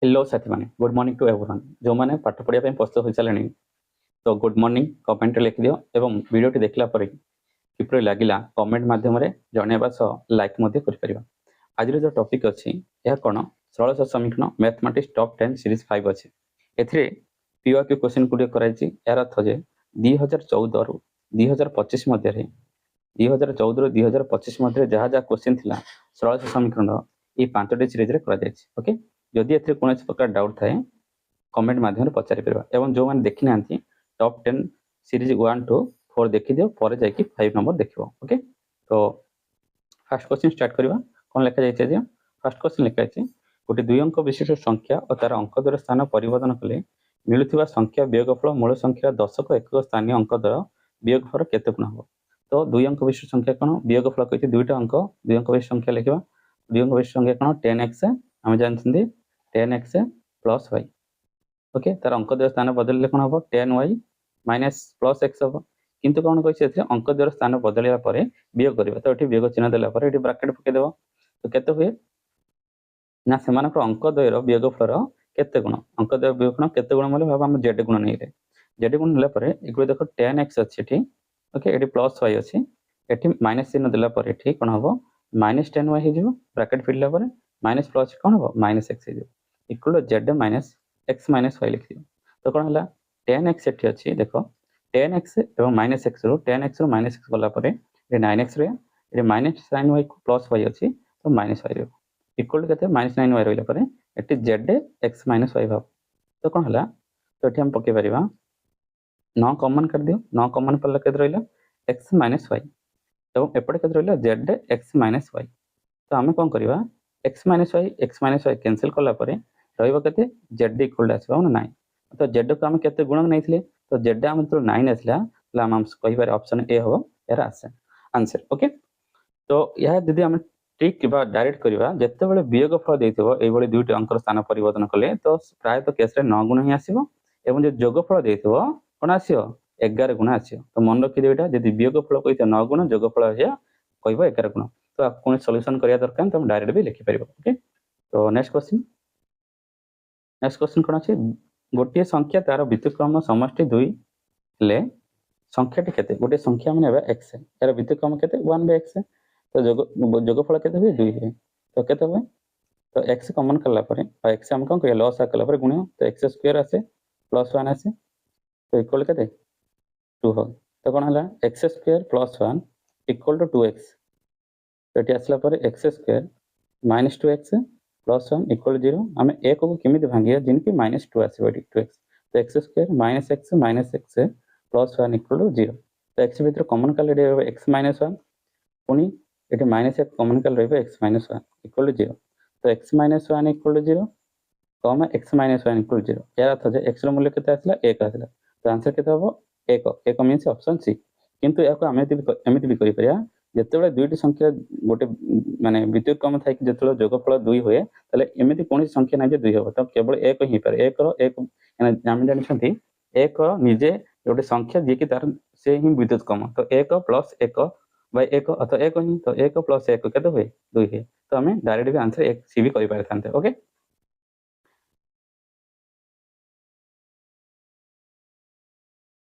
Hello साथी माने good morning to everyone जो माने पाठ पढ़िया ପାଇଁ ପ୍ରସ୍ତୁତ ହୋଇ ସାରିଲେଣି तो गुड मॉर्निंग कमेंट लिख दियो एवं वीडियोटी देखला ପରେ किपरि लागिला कमेंट माध्यम रे जणेबा सह लाइक मध्ये करि परिबा। आज जो टॉपिक अछि या कोन सरल समीकरण मैथमेटिक्स टॉप 10 सीरीज 5 अछि। एथिरे पीओक्यू क्वेश्चन गुडी कराइछि यार अर्थ जे 2014 रु 2025 मध्ये रे 2014 रु 2025 मध्ये रे जहा जहा क्वेश्चन थिला सरल समीकरण ई पांचटी सीरीज रे करा जायछि। ओके जदि एथिरे कोनोसी प्रकार डाउट थाए कमेंट माध्यम पचारि परिबा एवं जो माने देखि नांती टॉप 10 सीरीज 1 टू 4 देखि दियो पर जाय कि 5 नंबर देखिबो। ओके तो फर्स्ट क्वेश्चन स्टार्ट करबा कोन लेखा जायछि जे फर्स्ट क्वेश्चन लेखा अछि गोटे दुई अंक विशिष्ट संख्या और तार अंक द्वारा स्थान परिवर्तन कले मिलुथिबा संख्या वियोगफल मूल संख्या दशक एकक स्थानीय अंक द्वारा वियोगफल केते गुण हो। तो दुई अंक विशिष्ट संख्या कोन वियोगफल कहिते दुईटा अंक दुई अंक विशिष्ट संख्या लिखबा दुई अंक विशिष्ट संख्या कोन 10x हम जानछन्ती 10x प्लस y। ओके तार अंक द्वारा स्थान बदलले कोन हो 10y माइनस प्लस x हो किंतु कोन कहि एथे अंक द्वारा स्थान बदलिया परे वियोग करबा। तो एठी वियोग चिन्ह देला परे एठी ब्रैकेट पके देबो तो केते हुए ना सेमानक अंक द्वयर वियोगफल केते गुण अंक द्वयर वियोगफल केते गुण मतलब हम z गुण नै रे z गुण होला परे एगो देखो 10x अछि एठी। ओके एठी प्लस y अछि एठी माइनस चिन्ह देला परे एठी कोन हो माइनस 10y हे जिवो ब्रैकेट फिरला परे माइनस प्लस कोन हो माइनस x हे जिवो equal z minus x minus y लिख दियो। तो कोन होला 10x एठी अछि देखो 10x एवं माइनस x रो 10x रो माइनस x गला परे ए 9x रे ए माइनस sin y को प्लस y अछि तो माइनस y रे इक्वल केते माइनस 9y रहला परे एठी z x माइनस y भाव। तो कोन होला तो एठी हम पके परिबा 9 कॉमन कर दियो 9 कॉमन पल्ला केते रहला x माइनस y एवं एपटे केते रहला z x माइनस y। तो हमें कोन करबा x माइनस y कैंसिल करला परे रहइबो केते z इक्वल आसीबो ना 9। तो z को हम केते गुणक नैथिले तो z हम तो 9 आसला ला हम कहि बारे ऑप्शन ए हो यार आंसर। ओके तो यह यदि हम ट्रिक किबा डायरेक्ट करबा जत्ते बेले वियोगफल देथिबो एई बेले दुईटी अंकर स्थान परिवर्तन कले तो प्राय तो केस रे 9 गुण ही आसीबो एवं जे जोगफल देथिबो कोन आसीबो 11 गुण आसीबो। तो मन रखि देबेटा यदि वियोगफल कहिते 9 गुण जोगफल हिया कहबो 11 गुण। तो कोन सॉल्यूशन करिया दरकार तो हम डायरेक्ट भी लिखि परिबो। ओके तो नेक्स्ट क्वेश्चन कोन अछि गोटे संख्या तार व्युत्क्रम समष्टि 2 ले संख्याटी केते गोटे संख्या माने x तार व्युत्क्रम केते 1/x तो जोगफल केते हुए 2 है तो केते हुए तो x कॉमन करला परे और x हम कोन करिया लॉस करला परे गुणियो तो x स्क्वायर आसे प्लस 1 आसे तो इक्वल केते 2 हो। तो कोन हला x square plus 1 equal to 2x तो एटी आसला परे x square minus 2x plus 1 equal 0 हमें एक को केमिति भांगिया जिनकी माइनस 2 आसीबो 2x तो x square minus x plus 1 equal to 0 तो x भीतर कॉमन करले रहबो x माइनस 1 पुनी एटी माइनस 1 कॉमन कर रहबो x माइनस 1 इक्वल टू 0 तो x minus 1 equal to 0 comma x minus 1 equal 0 यार अर्थ जे x रो मूल्य केते आसला 1 आसला तो आंसर केते हबो 1 मींस ऑप्शन सी। किंतु याको एमिति भी करि परिया जेतेबेले दुईटी संख्या गोटे माने व्युत्क्रम थाइ कि जेतेबेले जोगफल 2 होए तले एमिति कोनी संख्या नै जे 2 होबो तो केवल 1 ही पारे 1 रो 1 हम जानिछंती 1 निजे गोटे संख्या जे कि तार से ही व्युत्क्रम तो 1 प्लस 1 बाय 1 अथवा 1 ही तो 1 प्लस 1 केते होए 2 है तो हमें डायरेक्ट भी आंसर 1 सी भी करि पारथांते। ओके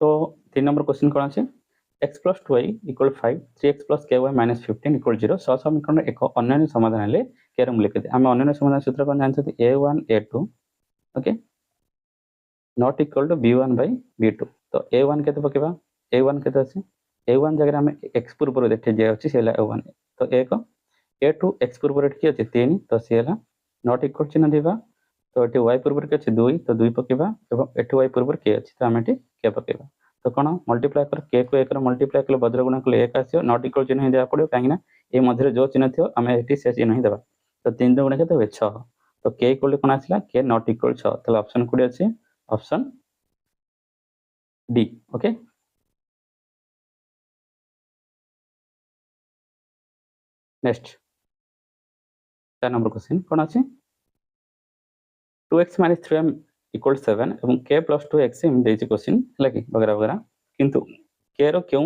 तो 3 नंबर क्वेश्चन कोन अछि x plus 2y equal 5 3x plus ky minus 15 equal 0 समीकरण एक अन्य समाधान हेले केर मूल्य केते हम अन्य समाधान सूत्र कोन जानछथि a1 a2 okay not equal to b1 by b2 तो a1 केते पकेबा a1 केते अछि a1 जगह हम x पूर्व देखे जे अछि सेला a1 तो 1 a2 x पूर्व के अछि 3 तो सेला नॉट इक्वल चिन्ह देबा तो एटी y पूर्व के अछि 2 तो 2 पकेबा एवं एटी y पूर्व के अछि तो हम एटी के पकेबा तो कोन मल्टीप्लाई कर k को 1 रो मल्टीप्लाई कर बद्र गुणा कर 1 आसीयो नॉट इक्वल चिन्ह ही देबा पड़ियो काहे ना ए मध्य जो चिन्ह थियो हमें एटी से चिन्ह ही देबा तो 3 2 गुणा केते होय 6 तो k इक्वल कोन आसीला k नॉट इक्वल 6 तो ऑप्शन कोडी अछि option D. Okay next 4 number question कोन अछि 2x - 3m = 7 एवं k + 2x हम देछि क्वेश्चन लगी वगैरह वगैरह किंतु k रो क्यों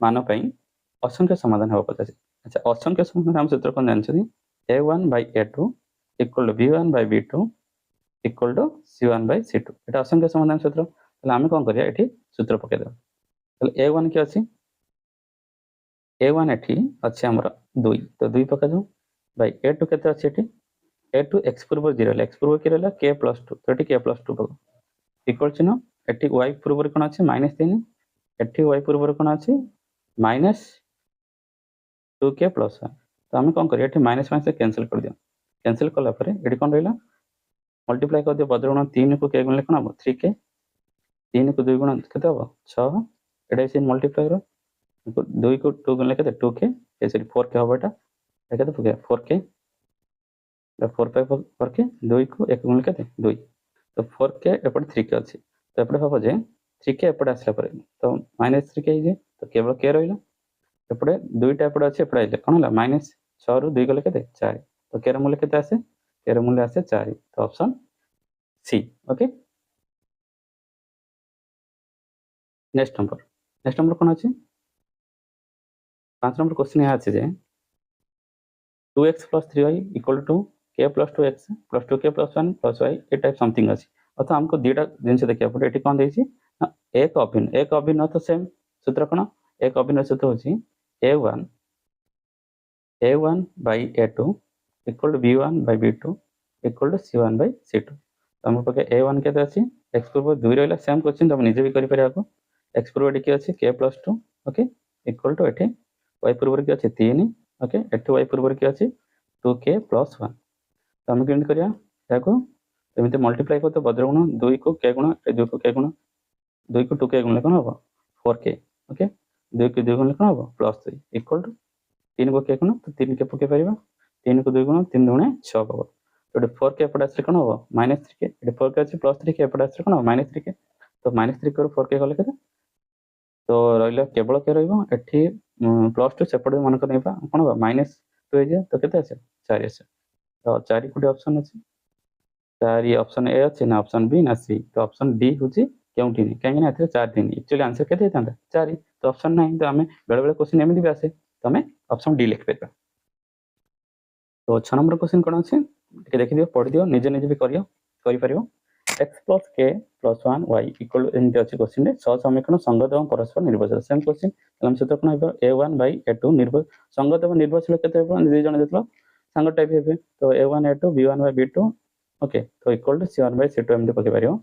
मान पई असंख्य समाधान हो पता अच्छा असंख्य समाधान हम सूत्र कोन जानछथि a1 by a2 = b1 by b2 equal to C1/C2 এটা असंख्य समाधान सूत्र তাহলে আমি কোন করিয়া এটি সূত্র পকাই দেব তাহলে A1 কি আছে A1 এটি আছে আমরা 2 তো 2 পকাই দাও বাই A2 কেতে আছে এটি A2 x पूर्व 0 x पूर्व কি রইলা k + 2 তো এটি k + 2 পকাও ইকুয়াল চিহ্ন এটি y पूर्व কোন আছে -3 এটি y पूर्व কোন আছে -2k + 1 তো আমি কোন করি এটি মাইনাস মাইনাস ক্যান্সেল করে দিও ক্যান্সেল কলা পরে এটি কোন রইলা मल्टीप्लाई कर दियो बद्रगुण 3 को के गुणले कोन हो 3k 3 को 2 गुण केते हो 6 एटा इज मल्टीप्लाई रो 2 को 2 गुणले केते 2k ए सॉरी 4k हो बेटा केते हो गया 4k 4k 2 को 1 गुणले केते 2 तो 4k एपट 3k अछि तो एपट भाबो जे 3k एपट आसला परे तो -3k जे तो केवल k रहिला एपटे दुईटा एपट अछि एपट आइले कोन होला -6 रु 2 गले केते 4 तो k ର मूल्य केते आसे k ର मूल्य आसे 4 तो option C okay next number कोन अछि 5 नंबर क्वेश्चन है अछि जे 2x + 3y = k + 2x + 2k + 1 + y ए टाइप समथिंग अछि अथवा हमको दुईटा जिंस देखिया पड़े एटी कोन देछि एक अभिन्न तो सेम सूत्र कोन एक अभिन्न सूत्र होछि a1 by a2 = b1 by b2 = c1/c2 हम पके a1 केते अछि x पूर्व 2 रहला सेम क्वेश्चन हम निजे भी करि परिया को x पूर्व एटी के अछि k + 2 ओके इक्वल टू एटी y पूर्व के अछि 3 ओके एटी y पूर्व के अछि 2k + 1 तो हम केन करिया याको एमिते मल्टीप्लाई करते बद्रगुण 2 को k गुण 2 को k गुण 2 को 2k गुणले कोन हो 4k ओके 2 को 2 गुणले कोन हो +3 इक्वल टू 3 को k गुण तो 3 के पके परिबा 3 को 2 गुण 3 दुणे 6 पाबो तो 4k एपट आसे कोन हो -3k एटी 4k अछि +3k एपट आसे कोन हो -3k तो -3k रो 4k गले केते तो रहिला केवल के रहइबो एठी +2 सेपट मन कर नेबा कोन हो -2 हे जे तो केते आसे 4 आसे तो 4 कोटी ऑप्शन अछि 4 ऑप्शन ए अछि ना ऑप्शन बी ना सी तो ऑप्शन डी होची केउठी नहीं कहीं ना 4 दिन एक्चुअली आंसर केते हेतांदा 4 तो ऑप्शन नहीं तो हमें बेले बेले क्वेश्चन एमि भी आसे तो हमें ऑप्शन डी लिख पेबा तो 6 नंबर क्वेश्चन कोन अछि के देखि दियो पढि दियो निजे निजे भी करियो करि परियो x + k + 1 y = एंटी अछि क्वेश्चन रे सह समीकरण संगत एवं परस्पर निर्भरशील सेम क्वेश्चन हम सूत्र कोन हेबो a1 by a2 संगत एवं निर्भरशील केते हेबो निजे जण देतलो संगत टाइप हेबे तो a1 a2 b1 by b2 okay तो इक्वल टू c1/c2 एमती पके पारियो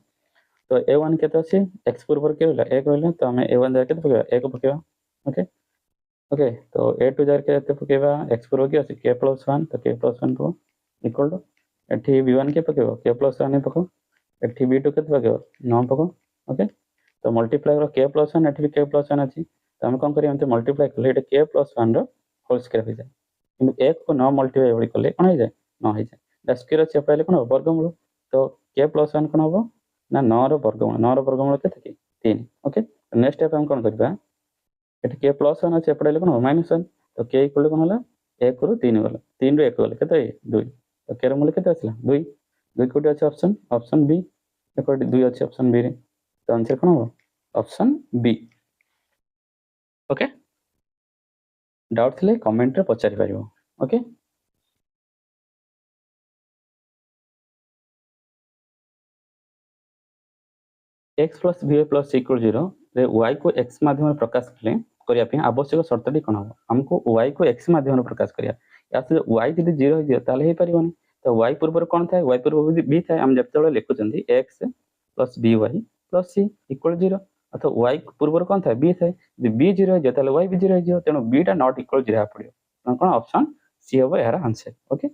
तो a1 केते अछि x पूर्व के होला 1 रहला तो हमें a1 जा केते पकेबा 1 पकेबा ओके ओके तो a2 जार केते पकेबा x पूर्व के अछि k + 1 तो k + 1 को इक्वल टू एठी b1 के पकेबो k + 1 पको एठी b2 केते पकेबो 9 पको ओके तो मल्टीप्लाई रो k + 1 एठी भी k + 1 अछि तो हम कोन करिया एमते मल्टीप्लाई करले एटा k + 1 रो होल स्क्वायर हो जाय किंतु 1 को 9 मल्टीप्लाई एवडी करले कोन हो जाय 9 हो जाय स्क्वायर अछि पहिले कोन वर्गमूल तो k + 1 कोन हो ना 9 रो वर्गमूल केते की 3 ओके नेक्स्ट स्टेप हम कोन करबा एठी k + 1 अछि पहिले कोन हो -1 तो k इक्वल कोन होला 1 रो 3 गला 3 रो 1 गला केते 2 तो k रो मूल्य केते आसला 2 2 कोटी अछि ऑप्शन बी एकोटी 2 अछि ऑप्शन बी रे तो आंसर कोन हो ऑप्शन बी ओके डाउट थले कमेंट रे पचारि परियो ओके x + v + c = 0 रे y को x माध्यम में प्रकाश करिया पे आवश्यक शर्तटी कोन हो हमको y को x माध्यम में प्रकाश करिया या से y यदि 0 हो जे ताले हे परिबोनी तो y पूर्व कोन थाए y पूर्व b थाए हम जबतळे लिखुचंदी x + by + c = 0 अथवा y पूर्व कोन थाए b थाए यदि b 0 हो जे ताले y भी 0 हो जे तेनो b टा नॉट इक्वल 0 आ पड़ियो कोन ऑप्शन सी होबो यार आंसर ओके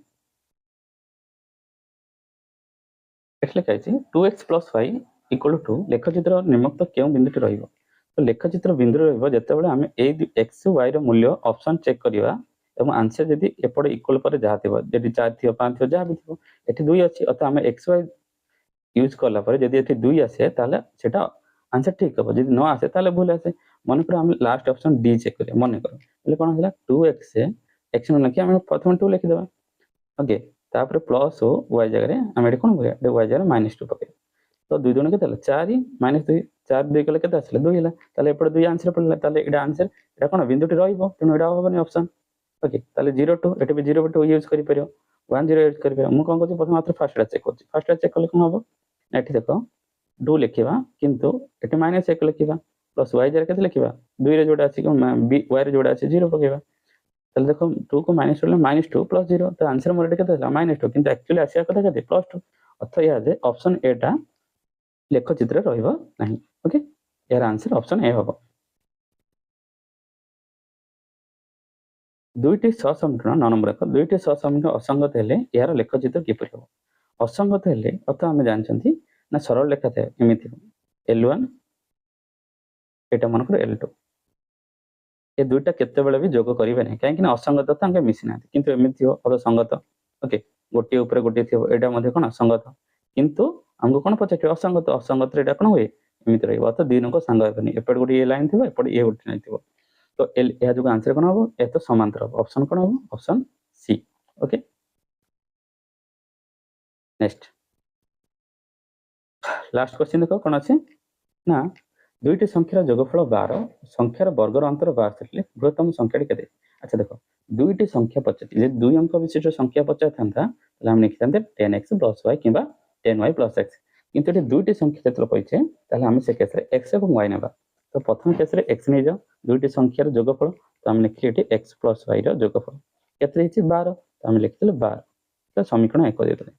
एटले कहै 2x + y = 2 लेखचित्र निम्नलिखित केउ बिंदुटी रहइबो तो लेखचित्र बिंदु रहइबो जेतेबेले हम ए x y रो मूल्य ऑप्शन चेक करिवा एवं आंसर यदि एपड इक्वल पर जा थिबो यदि 4 थिबो 5 थिबो जा भी थिबो एठी 2 अछि अत हम x y यूज करला पर यदि एठी 2 आसे ताले सेटा आंसर ठीक हबो यदि न आसे ताले भूल आसे मन पर हम लास्ट ऑप्शन डी चेक करिया मन करो એટલે કોણ ହେଲା 2x x નો લખી ଆମେ પ્રથમ 2 લખી દેવા ओके तापर प्लस हो y जगह रे हम एठी कोन करिया y जगह -2 पके तो 2 दुणे केते 4 -2 4 2 कले केते आसले 2 होला ताले एपड 2 आंसर पडला ताले एडा आंसर एडा कोन बिंदुटी रहइबो तेनो एडा होबनी ऑप्शन ओके ताले 0 2 एठी भी 0 2 यूज करि परियो 10 यूज करेंगे मुझे कौन कर प्रथम फास्ट चेक कर फास्ट चेक कले कौन हम ये देख 2 लिखा किंतु ये माइनस 1 लिखा प्लस वाई जरा के लिखा 2 रे जोड़ा अच्छी वाई रे जोड़ा अच्छी 0 पकेबा ताले देखो 2 को माइनस करले -2 प्लस 0 तो आंसर मोर केते होला -2 किंतु एक्चुअली आसिया कथा केते +2 अर्थ या जे ऑप्शन ए टा लेख चित्र रहइबो नाही ओके यार आंसर ऑप्शन ए होबो दुईटी सहसंबंध 9 नंबर को दुईटी सहसंबंध असंगत हेले यार लेख चित्र किपरि होबो असंगत हेले अर्थ हम जानचंती ना सरल लेखा थे एमिति L1 एटा मन कर L2 ए दुईटा केते बेले भी जोग करिवे नै काहे कि असंगत त अंगे मिसि ना किंतु एमिति हो अथ संगत ओके गोटे ऊपर गोटे थियो एटा मध्ये कोन संगत किंतु हमको कोन पछे असंगत असंगत एटा कोन होय एमिति रहइबो अथ दिनो को संग हेबनी एपड गोटे ए लाइन थियो एपड ए गोटे लाइन थियो तो एल या जो आंसर कोन होबो ए तो समांतर होबो ऑप्शन कोन होबो option C okay next last question देखो कोन अछि ना दुईटी संख्यार जोगफल 12 संख्यार वर्गर अंतर 12 बृहत्तम संख्याटी केते अच्छा देखो दुईटी संख्या पचाती जे दुई अंक विशिष्ट संख्या पचा थांता तले हम लिखितांते 10x + y किबा 10y + x किंतु एटी दुईटी संख्या जेतलो पइछे तले हम से केस रे x एवं y नेबा तो प्रथम केस रे x नै जा दुईटी संख्यार जोगफल तो हम लिखली एटी x + y रो जोगफल केते हिची 12 तो हम लिखितले 12 तो समीकरण 1 देतले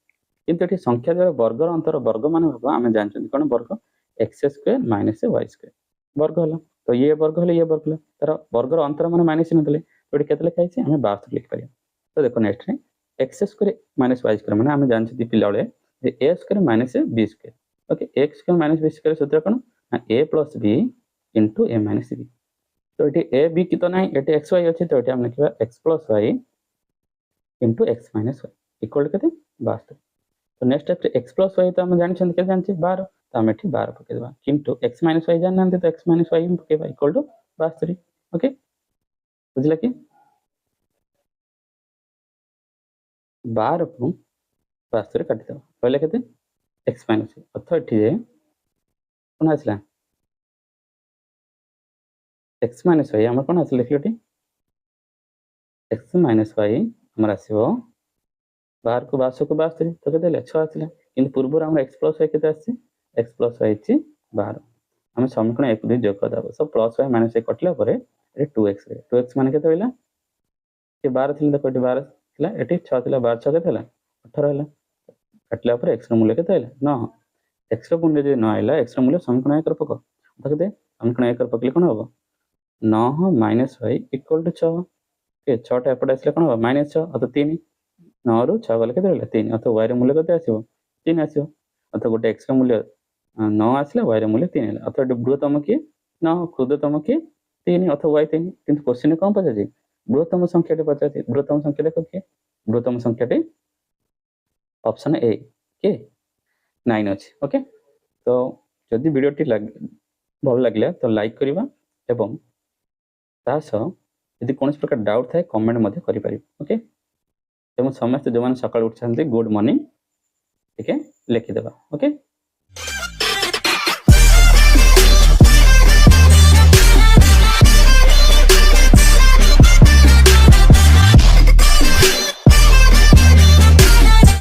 किंतु एटी संख्या जो वर्गर अंतर वर्ग मान होबो हम जानछन कोन वर्ग x² - y² वर्ग हला तो ये वर्ग हले ये वर्ग हला तार वर्गर अंतर माने माइनस नतले तो एटी केते लिखाइছে हम 72 लिख परिया तो देखो नेक्स्ट रे x² - y² माने हम जानछती पिला बेले जे a² - b² okay x² - b² सूत्र कोन a + b * a - b तो एटी a b की तो नहीं एटी x y अछि तो एटी हम लिखबा x + y * x - y equal केते 72 तो नेक्स्ट स्टेप x + y तो हम जानछन के जानछि 12 तो हम एठी 12 पके देबा किंतु x - y जाननांते तो x - y हम पकेबा इक्वल टू 72 ओके बुझला कि 12 को 72 काटि देबा पहिले केते x - y अर्थ एठी जे कोन आसला x - y हमर कोन आसले लिखियोटी x - y हमर आसीबो 12 को 12 को 72 तो केते 6 आसला किंतु पूर्व हम x + y केते आसी x + y छि 12 हम समीकरण 1 2 जोग कर दबो सब प्लस y माइनस y कटला परे ए 2x रे 2x माने केते होइला के 12 थिला देखो 12 थिला एटी 6 थिला 12 6 केते होला 18 होला कटला परे x रो मूल्य केते होला 9 x रो मूल्य जे 9 आइला x रो मूल्य समीकरण 1 रो पको तो केते समीकरण 1 रो पकले कोन होबो 9 - y = 6 के 6 टा एपड आसले कोन होबो -6 अत 3 9 रो 6 गले केते होला 3 अत y रो मूल्य केते आसीबो 3 आसीबो अत गोटे x रो मूल्य 9 आसले y रो मूल्य 3 होला अत बृहत्तम की 9 क्षुद्रतम की 3 अथ y 3 किंतु क्वेश्चन कोन पचाछि बृहत्तम संख्याटी पचाछि बृहत्तम संख्या देखो के बृहत्तम संख्याटी ऑप्शन ए के 9 अछि ओके तो जदि वीडियोटी भल लागले तो लाइक करिबा एवं तास यदि कोनस प्रकार डाउट थाए कमेंट मध्ये करि परिबो ओके एवं समस्त जो मान सकाळ उठछन्ते गुड मॉर्निंग ठीक है लिखि देबा